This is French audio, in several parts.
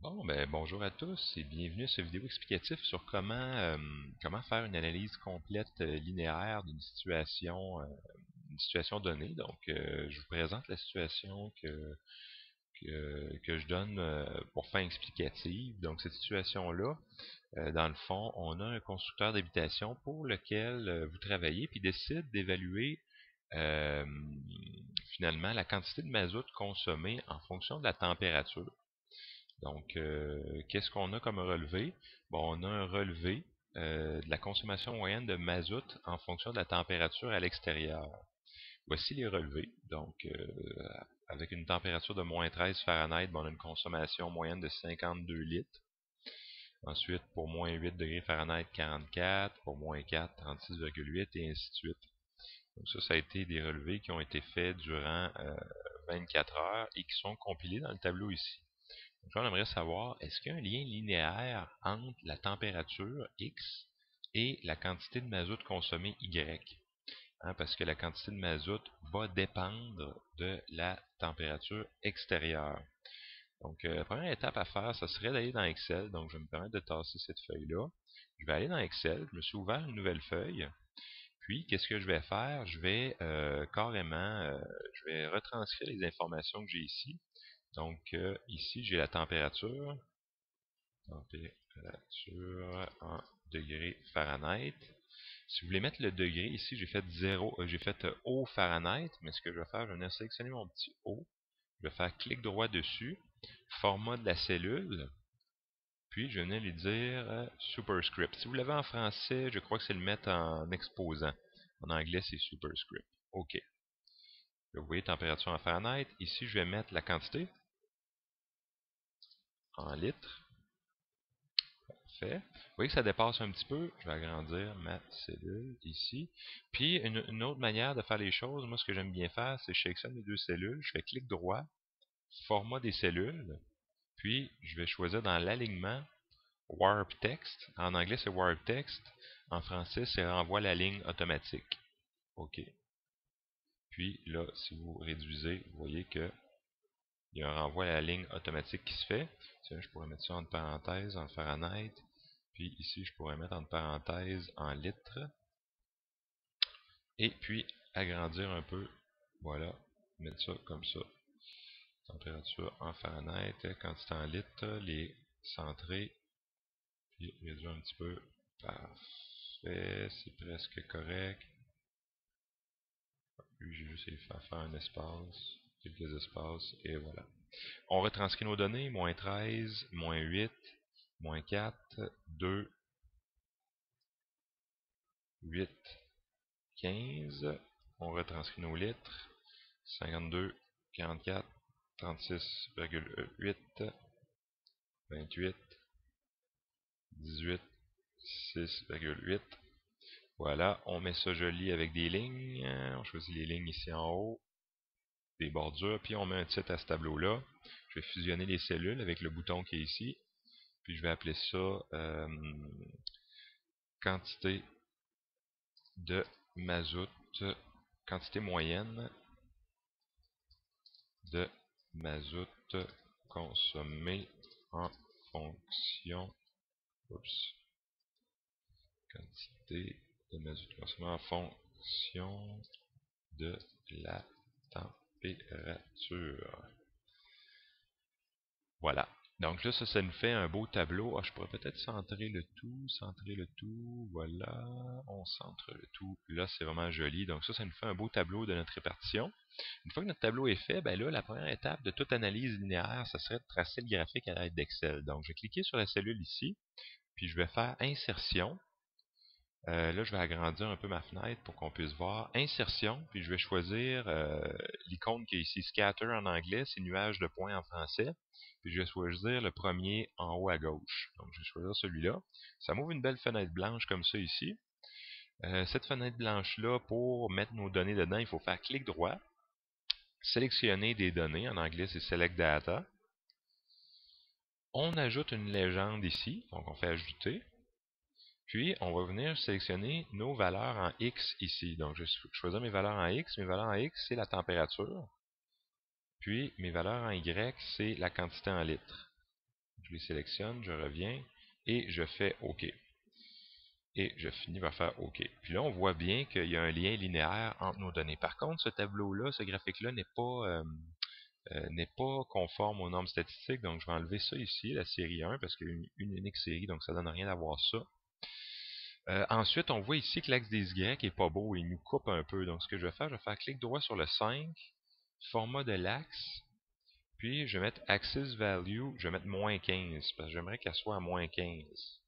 Bon, ben bonjour à tous et bienvenue à cette vidéo explicative sur comment faire une analyse complète linéaire d'une situation donnée. Donc, je vous présente la situation que je donne pour fin explicative. Donc, cette situation-là, dans le fond, on a un constructeur d'habitation pour lequel vous travaillez puis décide d'évaluer euh, finalement la quantité de mazout consommée en fonction de la température. Donc, qu'est-ce qu'on a comme relevé? Bon, on a un relevé de la consommation moyenne de mazout en fonction de la température à l'extérieur. Voici les relevés. Donc, avec une température de moins 13 Fahrenheit, bon, on a une consommation moyenne de 52 litres. Ensuite, pour moins 8 degrés Fahrenheit, 44. Pour moins 4, 36,8 et ainsi de suite. Donc ça a été des relevés qui ont été faits durant 24 heures et qui sont compilés dans le tableau ici. Donc là, on aimerait savoir, est-ce qu'il y a un lien linéaire entre la température X et la quantité de mazout consommée Y? Parce que la quantité de mazout va dépendre de la température extérieure. Donc, la première étape à faire, ça serait d'aller dans Excel. Donc, je vais me permettre de tasser cette feuille-là. Je vais aller dans Excel. Je me suis ouvert une nouvelle feuille. Puis, qu'est-ce que je vais faire? Je vais je vais retranscrire les informations que j'ai ici. Donc, ici, j'ai la température en degrés Fahrenheit. Si vous voulez mettre le degré, ici j'ai fait 0, j'ai fait O Fahrenheit, mais ce que je vais faire, je vais venir sélectionner mon petit O. Je vais faire clic droit dessus, format de la cellule, puis je vais venir lui dire superscript. Si vous l'avez en français, je crois que c'est le mettre en exposant. En anglais, c'est superscript. OK. Vous voyez température en Fahrenheit. Ici, je vais mettre la quantité en litres. Fait. Vous voyez que ça dépasse un petit peu. Je vais agrandir ma cellule ici. Puis, une autre manière de faire les choses, moi, ce que j'aime bien faire, c'est que je sélectionne les deux cellules, je fais clic droit, format des cellules, puis je vais choisir dans l'alignement Warp Text. En anglais, c'est Warp Text. En français, c'est renvoi à la ligne automatique. OK. Puis là, si vous réduisez, vous voyez que il y a un renvoi à la ligne automatique qui se fait. Tiens, je pourrais mettre ça entre parenthèses, en Fahrenheit. Puis ici, je pourrais mettre entre parenthèses en litres. Et puis, agrandir un peu. Voilà. Mettre ça comme ça. Température en Fahrenheit, quantité en litres, les centrer. Puis réduire un petit peu. Parfait. C'est presque correct. Puis j'ai juste faire un espace. Quelques espaces. Et voilà. On retranscrit nos données. Moins 13, moins 8, moins 4, 2, 8, 15. On retranscrit nos litres. 52, 44, 36,8, 28, 18, 6,8. Voilà, on met ça joli avec des lignes. On choisit les lignes ici en haut, des bordures, puis on met un titre à ce tableau-là. Je vais fusionner les cellules avec le bouton qui est ici. Puis je vais appeler ça quantité de mazout, quantité moyenne de mazout consommé en fonction quantité de mazout consommé en fonction de la température. Voilà. Donc là, ça nous fait un beau tableau. Ah, je pourrais peut-être centrer le tout. Voilà, on centre le tout. Là, c'est vraiment joli. Donc ça nous fait un beau tableau de notre répartition. Une fois que notre tableau est fait, ben là, la première étape de toute analyse linéaire, ça serait de tracer le graphique à l'aide d'Excel. Donc, je vais cliquer sur la cellule ici, puis je vais faire Insertion. Là, je vais agrandir un peu ma fenêtre pour qu'on puisse voir. Insertion, puis je vais choisir l'icône qui est ici, Scatter en anglais, c'est nuage de points en français. Puis je vais choisir le premier en haut à gauche. Donc, je vais choisir celui-là. Ça m'ouvre une belle fenêtre blanche comme ça ici. Cette fenêtre blanche-là, pour mettre nos données dedans, il faut faire clic droit, sélectionner des données. En anglais, c'est Select Data. On ajoute une légende ici, donc on fait ajouter. Puis, on va venir sélectionner nos valeurs en X ici. Donc, je vais choisir mes valeurs en X. Mes valeurs en X, c'est la température. Puis, mes valeurs en Y, c'est la quantité en litres. Je les sélectionne, je reviens et je fais OK. Et je finis par faire OK. Puis là, on voit bien qu'il y a un lien linéaire entre nos données. Par contre, ce tableau-là, ce graphique-là n'est pas conforme aux normes statistiques. Donc, je vais enlever ça ici, la série 1, parce qu'il y a une unique série, donc ça ne donne rien d'avoir ça. Ensuite, on voit ici que l'axe des Y est pas beau, il nous coupe un peu. Donc, ce que je vais faire clic droit sur le 5, format de l'axe, puis je vais mettre Axis Value, je vais mettre -15, parce que j'aimerais qu'elle soit à -15.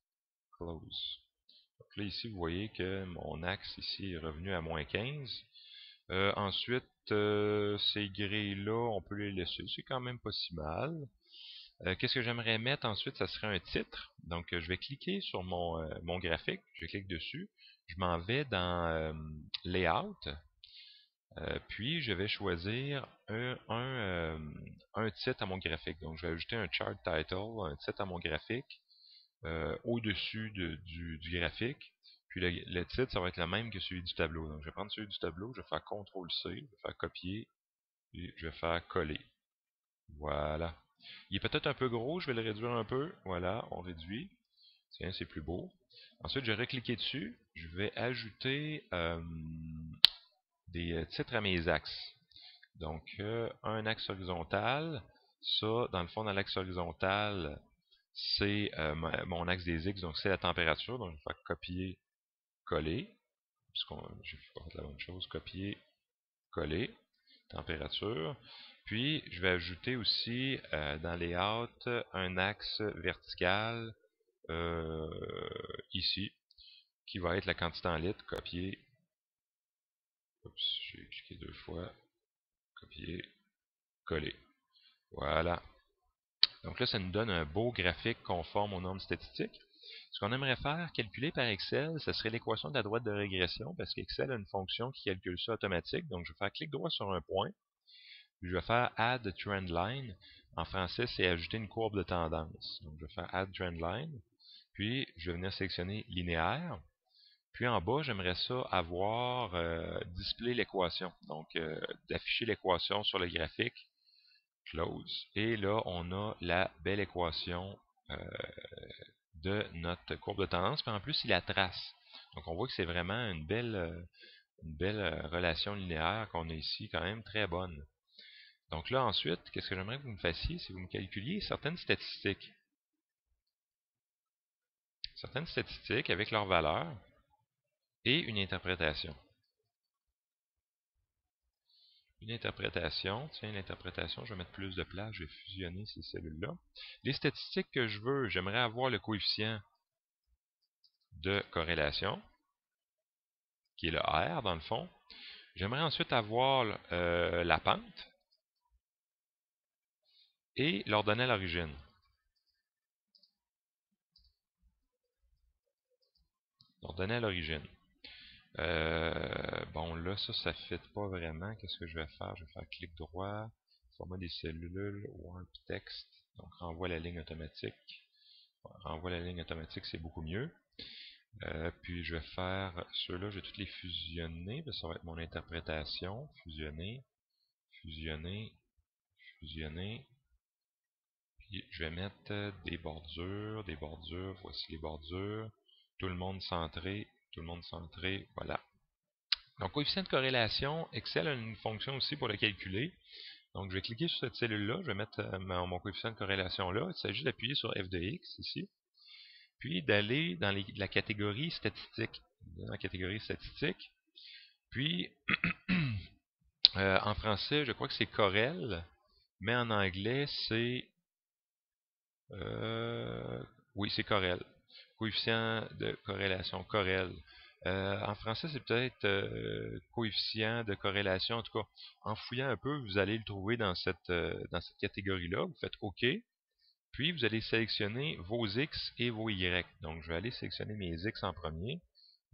Close. Donc là, ici, vous voyez que mon axe ici est revenu à -15. Ensuite, ces grilles-là, on peut les laisser, c'est quand même pas si mal. Qu'est-ce que j'aimerais mettre ensuite? Ça serait un titre. Donc, je vais cliquer sur mon graphique. Je clique dessus. Je m'en vais dans Layout. Puis, je vais choisir un titre à mon graphique. Donc, je vais ajouter un Chart Title, un titre à mon graphique, au-dessus du graphique. Puis, le titre, ça va être le même que celui du tableau. Donc, je vais prendre celui du tableau, je vais faire CTRL-C, je vais faire copier, et je vais faire coller. Voilà. Il est peut-être un peu gros, je vais le réduire un peu. Voilà, on réduit. Tiens, c'est plus beau. Ensuite, je vais recliquer dessus. Je vais ajouter des titres à mes axes. Donc, un axe horizontal. Ça, dans le fond, dans l'axe horizontal, c'est mon axe des X, donc c'est la température. Donc, je vais faire copier, coller. J'ai fait la bonne chose. Copier, coller. Température. Puis, je vais ajouter aussi dans Layout un axe vertical ici, qui va être la quantité en litres. Copier. Oups, j'ai cliqué 2 fois. Copier. Coller. Voilà. Donc là, ça nous donne un beau graphique conforme aux normes statistiques. Ce qu'on aimerait faire, calculer par Excel, ce serait l'équation de la droite de régression, parce qu'Excel a une fonction qui calcule ça automatique. Donc, je vais faire clic droit sur un point. Puis je vais faire Add Trend Line. En français, c'est ajouter une courbe de tendance. Donc, je vais faire Add Trend Line. Puis, je vais venir sélectionner linéaire. Puis, en bas, j'aimerais ça avoir display l'équation. Donc, d'afficher l'équation sur le graphique. Close. Et là, on a la belle équation de notre courbe de tendance. Puis, en plus, il la trace. Donc, on voit que c'est vraiment une belle relation linéaire qu'on a ici, quand même très bonne. Donc là, ensuite, qu'est-ce que j'aimerais que vous me fassiez, c'est que vous me calculiez certaines statistiques. Certaines statistiques avec leurs valeurs et une interprétation. Une interprétation, tiens, l'interprétation, je vais mettre plus de place, je vais fusionner ces cellules-là. Les statistiques que je veux, j'aimerais avoir le coefficient de corrélation, qui est le R dans le fond. J'aimerais ensuite avoir la pente et l'ordonnée à l'origine. L'ordonnée à l'origine. Bon, là, ça ne fit pas vraiment. Qu'est-ce que je vais faire? Je vais faire clic droit, format des cellules, warp text. Donc, renvoie la ligne automatique. Renvoie la ligne automatique, c'est beaucoup mieux. Puis, je vais faire ceux-là, je vais tous les fusionner. Parce que ça va être mon interprétation. Fusionner, fusionner, fusionner. Puis, je vais mettre des bordures, des bordures. Voici les bordures. Tout le monde centré, voilà. Donc, coefficient de corrélation, Excel a une fonction aussi pour le calculer. Donc, je vais cliquer sur cette cellule-là, je vais mettre mon coefficient de corrélation là. Il s'agit d'appuyer sur F de X ici, puis d'aller dans la catégorie statistique. Dans la catégorie statistique. Puis, en français, je crois que c'est Corel, mais en anglais, c'est... oui, c'est Corel. Coefficient de corrélation, Corel. En français, c'est peut-être coefficient de corrélation. En tout cas, en fouillant un peu, vous allez le trouver dans cette catégorie-là. Vous faites OK. Puis, vous allez sélectionner vos X et vos Y. Donc, je vais aller sélectionner mes X en premier.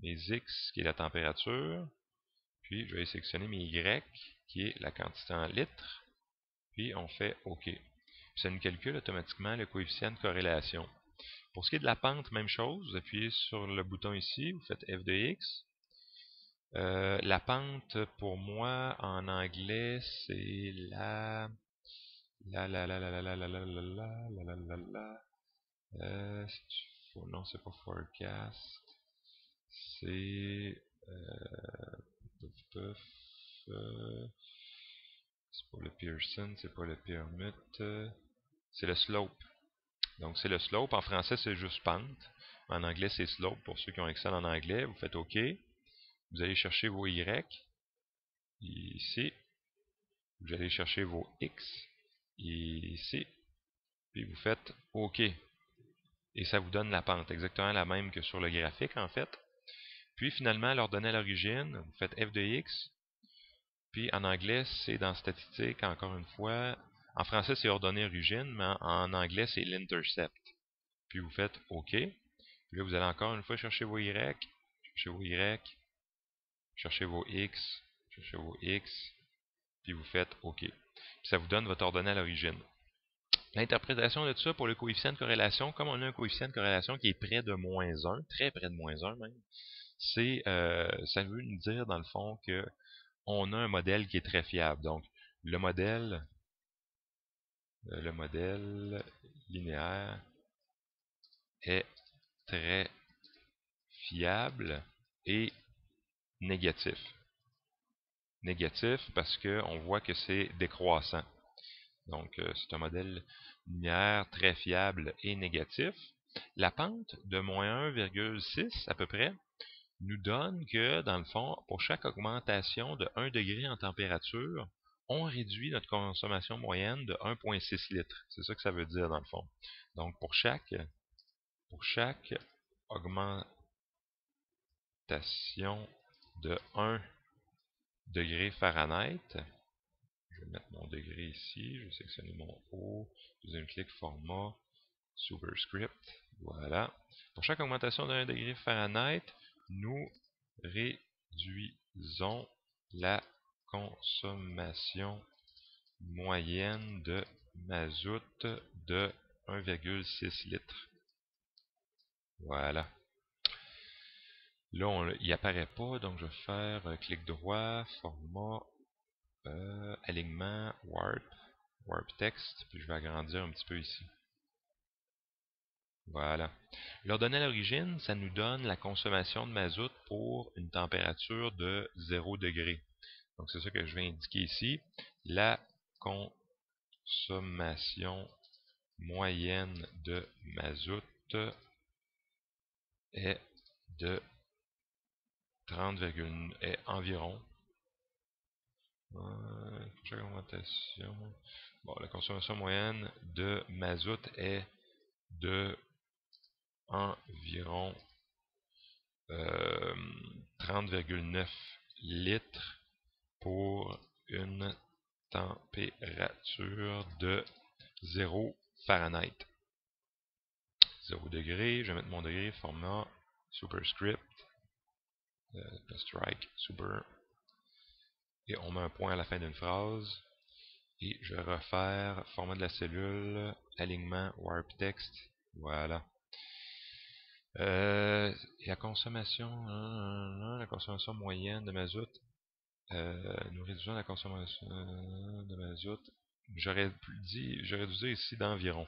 Mes X, qui est la température. Puis, je vais sélectionner mes Y, qui est la quantité en litres. Puis, on fait OK. Puis, ça nous calcule automatiquement le coefficient de corrélation. Pour ce qui est de la pente, même chose. Vous appuyez sur le bouton ici, vous faites F de X. La pente, pour moi, en anglais, c'est la Non, c'est pas forecast. C'est... Puff, c'est pas le Pearson, c'est pas le Pyramid. C'est le slope. Donc c'est le slope. En français, c'est juste pente. En anglais, c'est slope. Pour ceux qui ont Excel en anglais, vous faites OK. Vous allez chercher vos Y ici. Vous allez chercher vos X ici. Puis vous faites OK. Et ça vous donne la pente, exactement la même que sur le graphique en fait. Puis finalement, l'ordonnée à l'origine, vous faites f de x. Puis en anglais, c'est dans statistique, encore une fois. En français, c'est ordonnée origine, mais en anglais, c'est l'intercept. Puis vous faites OK. Puis là, vous allez encore une fois chercher vos Y, chercher vos Y, chercher vos X, chercher vos X, puis vous faites OK. Puis ça vous donne votre ordonnée à l'origine. L'interprétation de tout ça pour le coefficient de corrélation, comme on a un coefficient de corrélation qui est près de -1, très près de -1 même, ça veut nous dire dans le fond que on a un modèle qui est très fiable. Donc, le modèle linéaire est très fiable et négatif. Négatif parce qu'on voit que c'est décroissant. Donc, c'est un modèle linéaire très fiable et négatif. La pente de -1,6 à peu près nous donne que, dans le fond, pour chaque augmentation de 1 degré en température, on réduit notre consommation moyenne de 1,6 litres. C'est ça que ça veut dire, dans le fond. Donc, pour chaque augmentation de 1 degré Fahrenheit, je vais mettre mon degré ici, je vais sélectionner mon O, deuxième clic, format, superscript, voilà. Pour chaque augmentation de 1 degré Fahrenheit, nous réduisons la consommation moyenne de mazout de 1,6 litres. Voilà. Là, il apparaît pas, donc je vais faire clic droit, format, alignement, warp text, puis je vais agrandir un petit peu ici. Voilà. L'ordonnée à l'origine, ça nous donne la consommation de mazout pour une température de 0 degré. Donc, c'est ça que je vais indiquer ici. La consommation moyenne de mazout est de 30, est environ. Chaque augmentation. Bon, la consommation moyenne de mazout est de environ 30,9 litres pour une température de 0 Fahrenheit. 0 degré, je vais mettre mon degré, format, superscript, strike, super, et on met un point à la fin d'une phrase, et je vais refaire format de la cellule, alignement, warp text, voilà. La consommation moyenne de mazout, nous réduisons la consommation de mazout. J'aurais dû dire ici d'environ,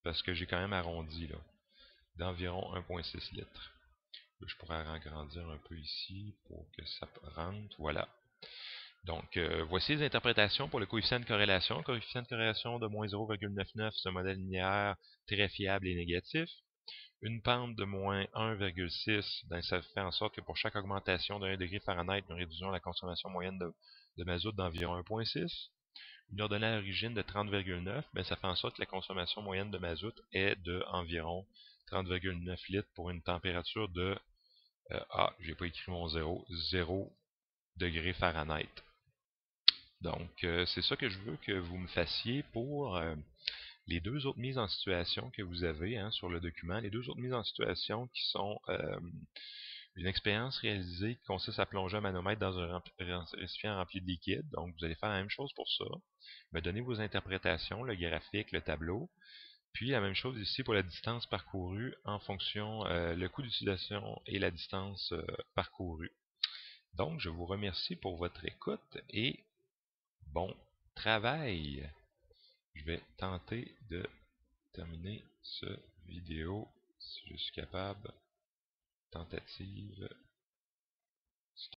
parce que j'ai quand même arrondi là, d'environ 1,6 litres. Je pourrais agrandir un peu ici pour que ça rentre, voilà. Donc, voici les interprétations pour le coefficient de corrélation. Le coefficient de corrélation de -0,99, c'est un modèle linéaire très fiable et négatif. Une pente de -1,6, ben, ça fait en sorte que pour chaque augmentation de 1 degré Fahrenheit, nous réduisons la consommation moyenne de mazout d'environ 1,6. Une ordonnée à l'origine de 30,9, ben, ça fait en sorte que la consommation moyenne de mazout est de environ 30,9 litres pour une température de j'ai pas écrit mon 0 degré Fahrenheit. Donc, c'est ça que je veux que vous me fassiez pour les deux autres mises en situation que vous avez sur le document. Les deux autres mises en situation qui sont une expérience réalisée qui consiste à plonger un manomètre dans un récipient rempli de liquide. Donc, vous allez faire la même chose pour ça. Me donner vos interprétations, le graphique, le tableau. Puis, la même chose ici pour la distance parcourue en fonction, le coût d'utilisation et la distance parcourue. Donc, je vous remercie pour votre écoute et bon travail. Je vais tenter de terminer ce vidéo si je suis capable. Tentative